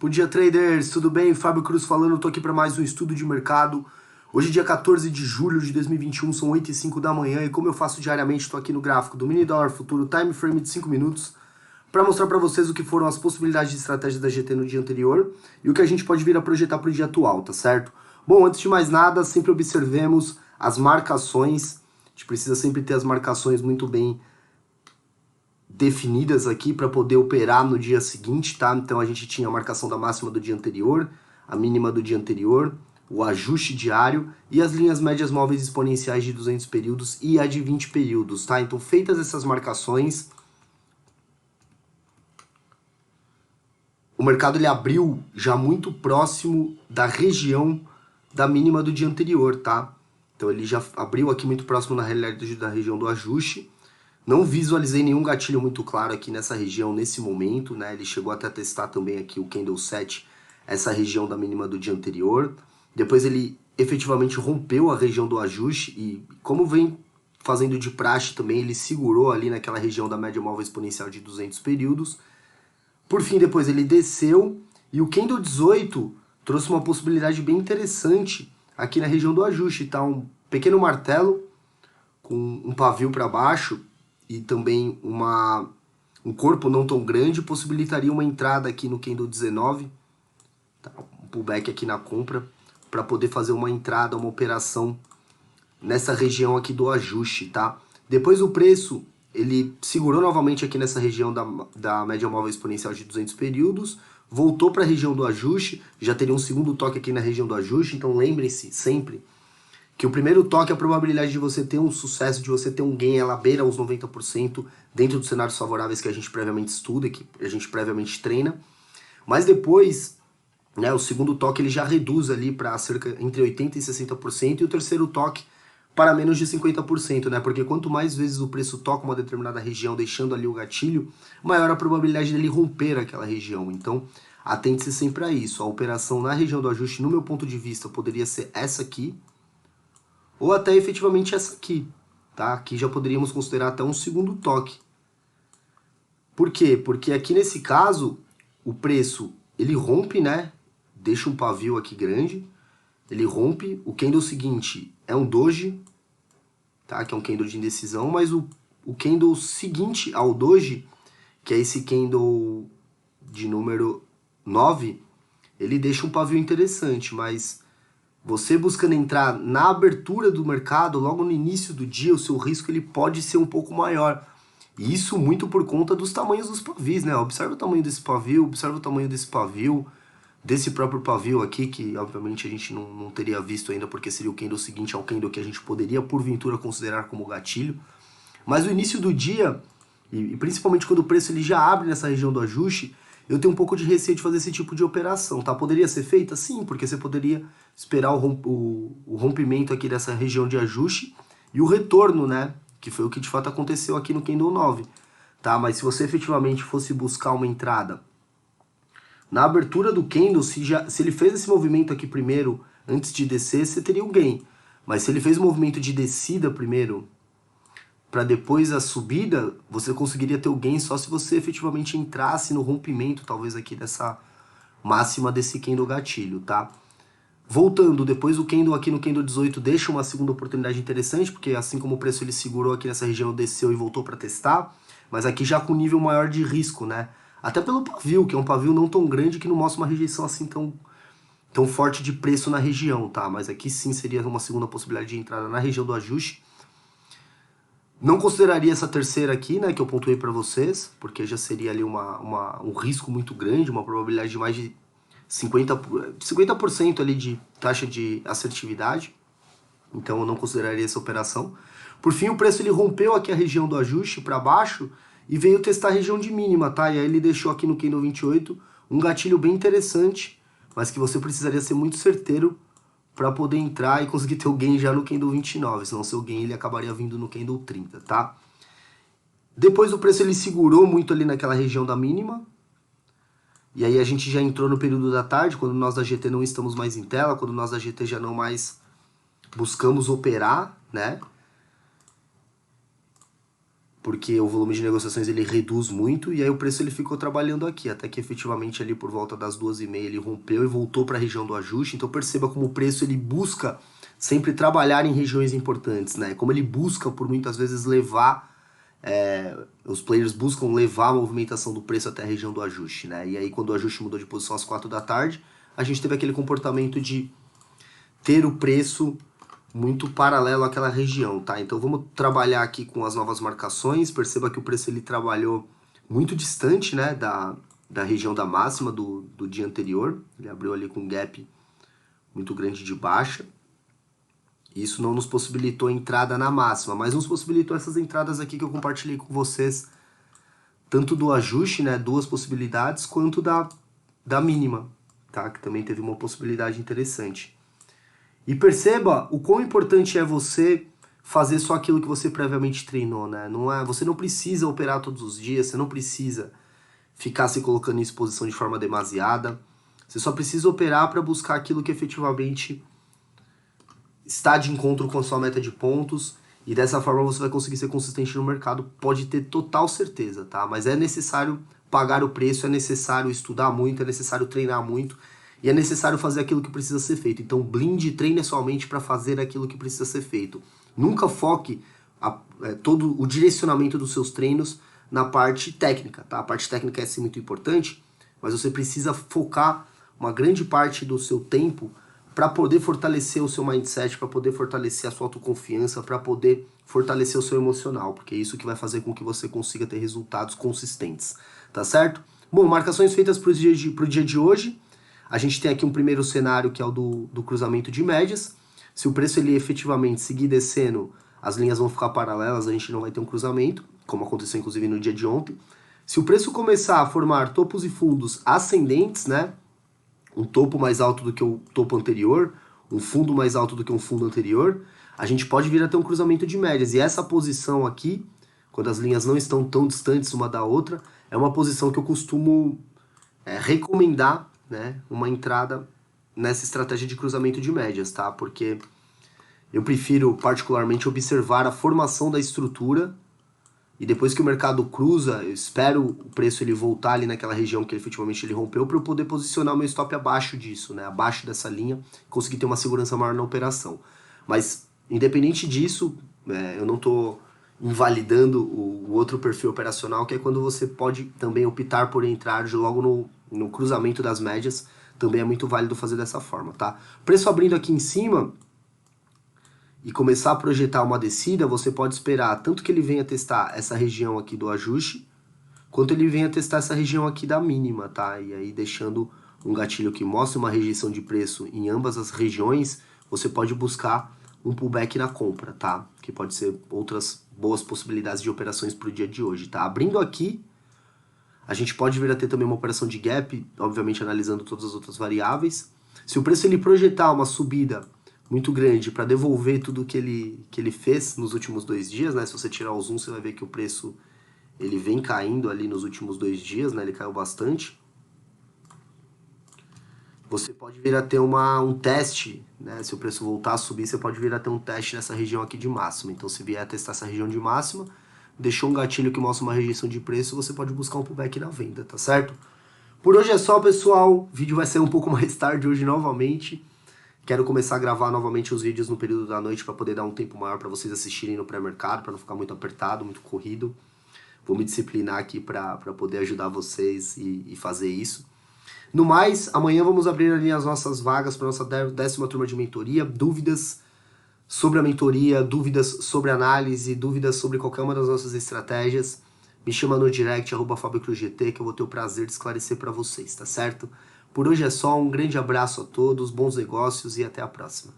Bom dia, traders, tudo bem? Fábio Cruz falando, tô aqui para mais um estudo de mercado. Hoje, dia 14 de julho de 2021, são 8h05 da manhã e como eu faço diariamente, estou aqui no gráfico do mini dólar futuro time frame de 5 minutos para mostrar para vocês o que foram as possibilidades de estratégia da GT no dia anterior e o que a gente pode vir a projetar para o dia atual, tá certo? Bom, antes de mais nada, sempre observemos as marcações. A gente precisa sempre ter as marcações muito bem definidas aqui para poder operar no dia seguinte, tá? Então a gente tinha a marcação da máxima do dia anterior, a mínima do dia anterior, o ajuste diário e as linhas médias móveis exponenciais de 200 períodos e a de 20 períodos, tá? Então feitas essas marcações, o mercado ele abriu já muito próximo da região da mínima do dia anterior, tá? Então ele já abriu aqui muito próximo na realidade da região do ajuste. Não visualizei nenhum gatilho muito claro aqui nessa região nesse momento, né? Ele chegou até a testar também aqui o candle 7, essa região da mínima do dia anterior. Depois ele efetivamente rompeu a região do ajuste e como vem fazendo de praxe também, ele segurou ali naquela região da média móvel exponencial de 200 períodos. Por fim, depois ele desceu e o candle 18 trouxe uma possibilidade bem interessante aqui na região do ajuste, tá? Um pequeno martelo com um pavio para baixo e também um corpo não tão grande possibilitaria uma entrada aqui no candle 19, tá? Um pullback aqui na compra para poder fazer uma entrada, uma operação nessa região aqui do ajuste, tá? Depois o preço, ele segurou novamente aqui nessa região da média móvel exponencial de 200 períodos, voltou para a região do ajuste, já teria um segundo toque aqui na região do ajuste, então lembrem-se sempre que o primeiro toque, a probabilidade de você ter um sucesso, de você ter um gain, ela beira os 90% dentro dos cenários favoráveis que a gente previamente estuda, que a gente previamente treina. Mas depois, né, o segundo toque ele já reduz ali para cerca entre 80% e 60%, e o terceiro toque para menos de 50%, né? Porque quanto mais vezes o preço toca uma determinada região, deixando ali o gatilho, maior a probabilidade dele romper aquela região. Então, atente-se sempre a isso. A operação na região do ajuste, no meu ponto de vista, poderia ser essa aqui, ou até efetivamente essa aqui, tá? Aqui já poderíamos considerar até um segundo toque. Por quê? Porque aqui nesse caso, o preço, ele rompe, né? Deixa um pavio aqui grande, ele rompe. O candle seguinte é um doji, tá? Que é um candle de indecisão, mas o candle seguinte ao doji, que é esse candle de número 9, ele deixa um pavio interessante, mas você buscando entrar na abertura do mercado, logo no início do dia, o seu risco ele pode ser um pouco maior. E isso muito por conta dos tamanhos dos pavis, né? Observa o tamanho desse pavio, observa o tamanho desse pavio, desse próprio pavio aqui, que obviamente a gente não teria visto ainda, porque seria o candle seguinte ao candle que a gente poderia, porventura, considerar como gatilho. Mas no início do dia, e principalmente quando o preço ele já abre nessa região do ajuste, eu tenho um pouco de receio de fazer esse tipo de operação, tá? Poderia ser feita? Sim, porque você poderia esperar o rompimento aqui dessa região de ajuste e o retorno, né? Que foi o que de fato aconteceu aqui no candle 9, tá? Mas se você efetivamente fosse buscar uma entrada na abertura do candle, se ele fez esse movimento aqui primeiro, antes de descer, você teria um gain. Mas se ele fez o movimento de descida primeiro, para depois a subida, você conseguiria ter o gain só se você efetivamente entrasse no rompimento, talvez aqui dessa máxima desse candle gatilho, tá? Voltando, depois o candle aqui no candle 18 deixa uma segunda oportunidade interessante, porque assim como o preço ele segurou aqui nessa região, desceu e voltou para testar, mas aqui já com nível maior de risco, né? Até pelo pavio, que é um pavio não tão grande, que não mostra uma rejeição assim tão forte de preço na região, tá? Mas aqui sim seria uma segunda possibilidade de entrada na região do ajuste. Não consideraria essa terceira aqui, né, que eu pontuei para vocês, porque já seria ali um risco muito grande, uma probabilidade de mais de 50% ali de taxa de assertividade. Então eu não consideraria essa operação. Por fim, o preço ele rompeu aqui a região do ajuste para baixo e veio testar a região de mínima, tá? E aí ele deixou aqui no candle 28 um gatilho bem interessante, mas que você precisaria ser muito certeiro para poder entrar e conseguir ter o gain já no candle 29, senão seu gain ele acabaria vindo no candle 30, tá? Depois o preço ele segurou muito ali naquela região da mínima, e aí a gente já entrou no período da tarde, quando nós da GT não estamos mais em tela, quando nós da GT já não mais buscamos operar, né? porque o volume de negociações ele reduz muito, e aí o preço ele ficou trabalhando aqui, até que efetivamente ali por volta das 2h30 ele rompeu e voltou para a região do ajuste. Então perceba como o preço ele busca sempre trabalhar em regiões importantes, né? Como ele busca por muitas vezes levar, os players buscam levar a movimentação do preço até a região do ajuste, né? E aí quando o ajuste mudou de posição às 4 da tarde, a gente teve aquele comportamento de ter o preço muito paralelo àquela região, tá? Então vamos trabalhar aqui com as novas marcações. Perceba que o preço ele trabalhou muito distante, né, da região da máxima do dia anterior. Ele abriu ali com um gap muito grande de baixa. Isso não nos possibilitou entrada na máxima, mas nos possibilitou essas entradas aqui que eu compartilhei com vocês, tanto do ajuste, né, 2 possibilidades, quanto da mínima, tá? Que também teve uma possibilidade interessante. E perceba o quão importante é você fazer só aquilo que você previamente treinou, né? Você não precisa operar todos os dias, você não precisa ficar se colocando em exposição de forma demasiada. Você só precisa operar para buscar aquilo que efetivamente está de encontro com a sua meta de pontos, e dessa forma você vai conseguir ser consistente no mercado, pode ter total certeza, tá? Mas é necessário pagar o preço, é necessário estudar muito, é necessário treinar muito, e é necessário fazer aquilo que precisa ser feito. Então blinde e treine a sua mente para fazer aquilo que precisa ser feito. Nunca foque todo o direcionamento dos seus treinos na parte técnica, tá? A parte técnica é sim muito importante, mas você precisa focar uma grande parte do seu tempo para poder fortalecer o seu mindset, para poder fortalecer a sua autoconfiança, para poder fortalecer o seu emocional, porque é isso que vai fazer com que você consiga ter resultados consistentes, tá certo? Bom, marcações feitas para o dia de hoje. A gente tem aqui um primeiro cenário que é o do cruzamento de médias. Se o preço ele efetivamente seguir descendo, as linhas vão ficar paralelas, a gente não vai ter um cruzamento, como aconteceu inclusive no dia de ontem. Se o preço começar a formar topos e fundos ascendentes, né, um topo mais alto do que o topo anterior, um fundo mais alto do que um fundo anterior, a gente pode vir a ter um cruzamento de médias. E essa posição aqui, quando as linhas não estão tão distantes uma da outra, é uma posição que eu costumo recomendar, né, uma entrada nessa estratégia de cruzamento de médias, tá? Porque eu prefiro particularmente observar a formação da estrutura, e depois que o mercado cruza, eu espero o preço ele voltar ali naquela região que efetivamente ele rompeu, para eu poder posicionar o meu stop abaixo disso, né, abaixo dessa linha, conseguir ter uma segurança maior na operação. Mas independente disso, eu não estou invalidando o outro perfil operacional, que é quando você pode também optar por entrar logo no cruzamento das médias. Também é muito válido fazer dessa forma, tá? Preço abrindo aqui em cima e começar a projetar uma descida, você pode esperar tanto que ele venha testar essa região aqui do ajuste, quanto ele venha testar essa região aqui da mínima, tá? E aí deixando um gatilho que mostra uma rejeição de preço em ambas as regiões, você pode buscar um pullback na compra, tá? Que pode ser outras boas possibilidades de operações para o dia de hoje, tá? Abrindo aqui, a gente pode vir a ter também uma operação de gap, obviamente analisando todas as outras variáveis. Se o preço ele projetar uma subida muito grande para devolver tudo que ele fez nos últimos 2 dias, né? Se você tirar o zoom, você vai ver que o preço ele vem caindo ali nos últimos 2 dias, né? Ele caiu bastante. Você pode vir a ter um teste, né? Se o preço voltar a subir, você pode vir a ter um teste nessa região aqui de máxima. Então, se vier a testar essa região de máxima, deixou um gatilho que mostra uma rejeição de preço, você pode buscar um pullback na venda, tá certo? Por hoje é só, pessoal. O vídeo vai ser um pouco mais tarde hoje novamente. Quero começar a gravar novamente os vídeos no período da noite para poder dar um tempo maior para vocês assistirem no pré-mercado, para não ficar muito apertado, muito corrido. Vou me disciplinar aqui para poder ajudar vocês e fazer isso. No mais, amanhã vamos abrir ali as nossas vagas para a nossa 10ª turma de mentoria. Dúvidas sobre a mentoria, dúvidas sobre análise, dúvidas sobre qualquer uma das nossas estratégias, me chama no direct, @FabioCruzGT, que eu vou ter o prazer de esclarecer para vocês, tá certo? Por hoje é só, um grande abraço a todos, bons negócios e até a próxima.